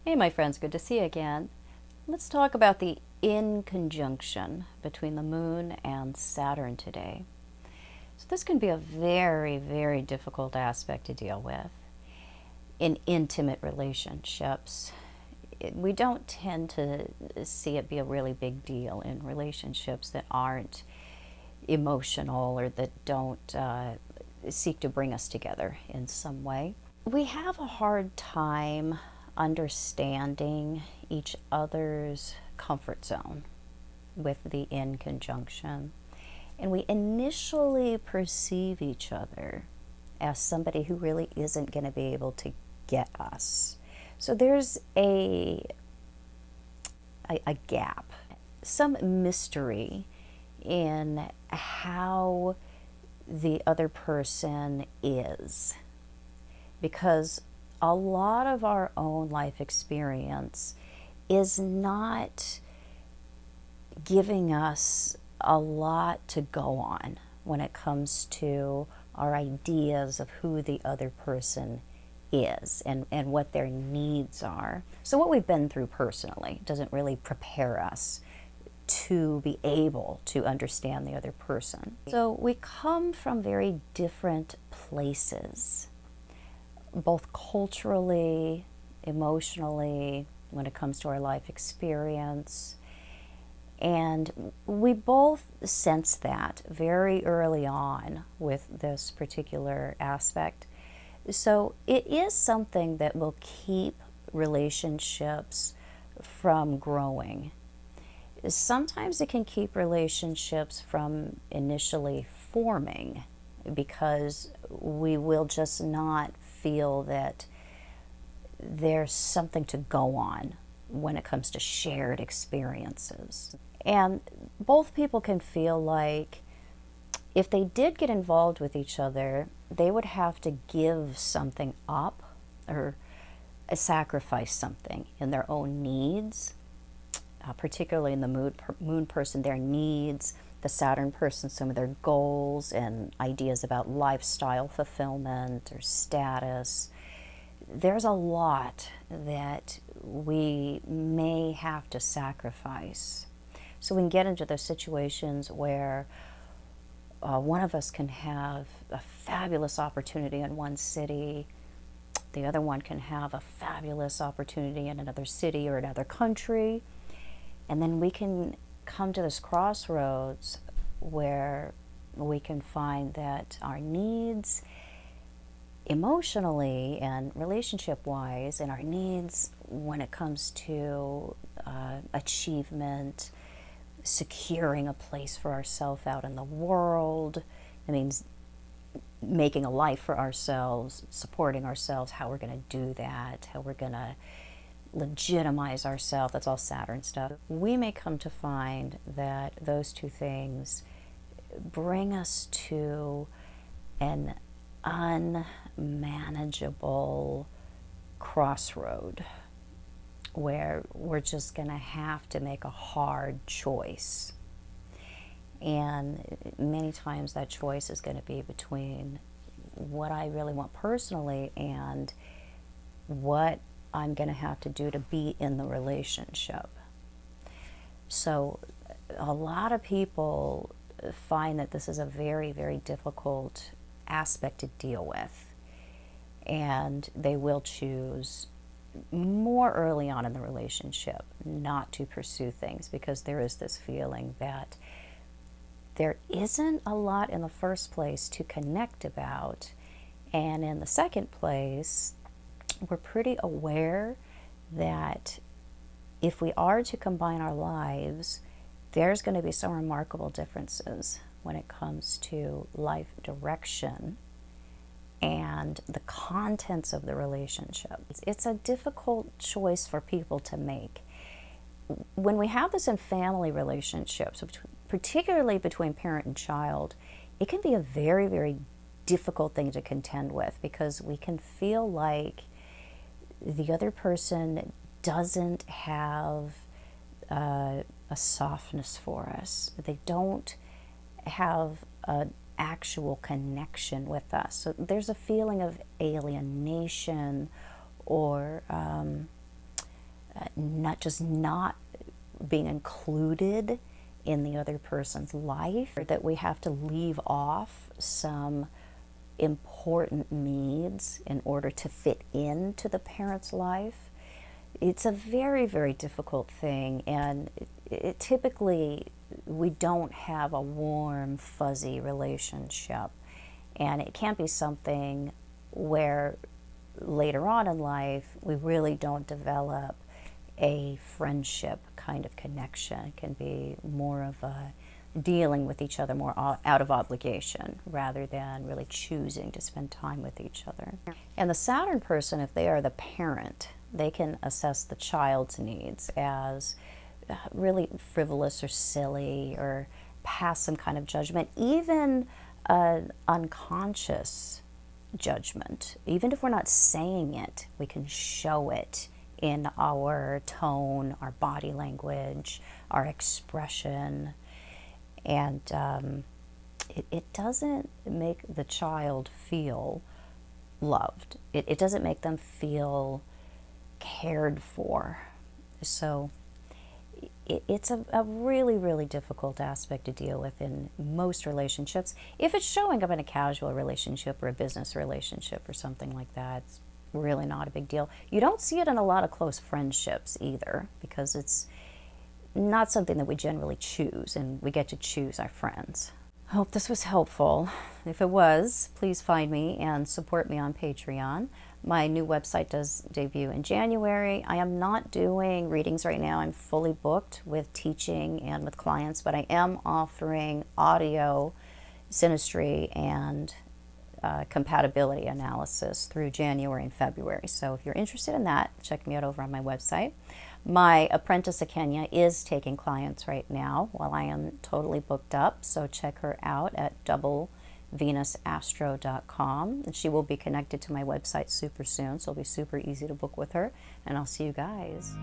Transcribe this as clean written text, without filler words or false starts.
Hey my friends, good to see you again. Let's talk about the inconjunction between the Moon and Saturn today. So this can be a very, very difficult aspect to deal with in intimate relationships. We don't tend to see it be a really big deal in relationships that aren't emotional or that don't seek to bring us together in some way. We have a hard time understanding each other's comfort zone with the in conjunction. And we initially perceive each other as somebody who really isn't going to be able to get us. So there's a gap, some mystery in how the other person is. Because a lot of our own life experience is not giving us a lot to go on when it comes to our ideas of who the other person is and what their needs are. So what we've been through personally doesn't really prepare us to be able to understand the other person. So we come from very different places, both culturally, emotionally, when it comes to our life experience. And we both sense that very early on with this particular aspect. So it is something that will keep relationships from growing. Sometimes it can keep relationships from initially forming because we will just not feel that there's something to go on when it comes to shared experiences. And both people can feel like if they did get involved with each other, they would have to give something up or sacrifice something in their own needs, particularly in the moon person, their needs, the Saturn person, some of their goals and ideas about lifestyle fulfillment or status. There's a lot that we may have to sacrifice. So we can get into those situations where one of us can have a fabulous opportunity in one city, the other one can have a fabulous opportunity in another city or another country, and then we can come to this crossroads where we can find that our needs emotionally and relationship-wise, and our needs when it comes to achievement, securing a place for ourselves out in the world, it means making a life for ourselves, supporting ourselves, how we're going to do that, how we're going to legitimize ourselves. That's all Saturn stuff. We may come to find that those two things bring us to an unmanageable crossroad where we're just going to have to make a hard choice. And many times that choice is going to be between what I really want personally and what I'm going to have to do to be in the relationship. So a lot of people find that this is a very, very difficult aspect to deal with, and they will choose more early on in the relationship not to pursue things because there is this feeling that there isn't a lot in the first place to connect about, and in the second place we're pretty aware that if we are to combine our lives, there's going to be some remarkable differences when it comes to life direction and the contents of the relationship. It's a difficult choice for people to make. When we have this in family relationships, particularly between parent and child, it can be a very, very difficult thing to contend with because we can feel like the other person doesn't have a softness for us. They don't have an actual connection with us. So there's a feeling of alienation or not being included in the other person's life, that we have to leave off some important needs in order to fit into the parent's life. It's a very, very difficult thing, and typically we don't have a warm, fuzzy relationship, and it can't be something where later on in life we really don't develop a friendship kind of connection. It can be more of a dealing with each other more out of obligation rather than really choosing to spend time with each other. And the Saturn person, if they are the parent, they can assess the child's needs as really frivolous or silly, or pass some kind of judgment, even an unconscious judgment. Even if we're not saying it, we can show it in our tone, our body language, our expression. And it doesn't make the child feel loved. It doesn't make them feel cared for. So it's a really, really difficult aspect to deal with in most relationships. If it's showing up in a casual relationship or a business relationship or something like that, it's really not a big deal. You don't see it in a lot of close friendships either, because it's not something that we generally choose, and we get to choose our friends. I hope this was helpful. If it was, please find me and support me on Patreon. My new website does debut in January. I am not doing readings right now. I'm fully booked with teaching and with clients, but I am offering audio synastry and compatibility analysis through January and February. So if you're interested in that, check me out over on my website. My apprentice Akenya is taking clients right now while I am totally booked up, so check her out at doublevenusastro.com, and she will be connected to my website super soon, so it'll be super easy to book with her, and I'll see you guys.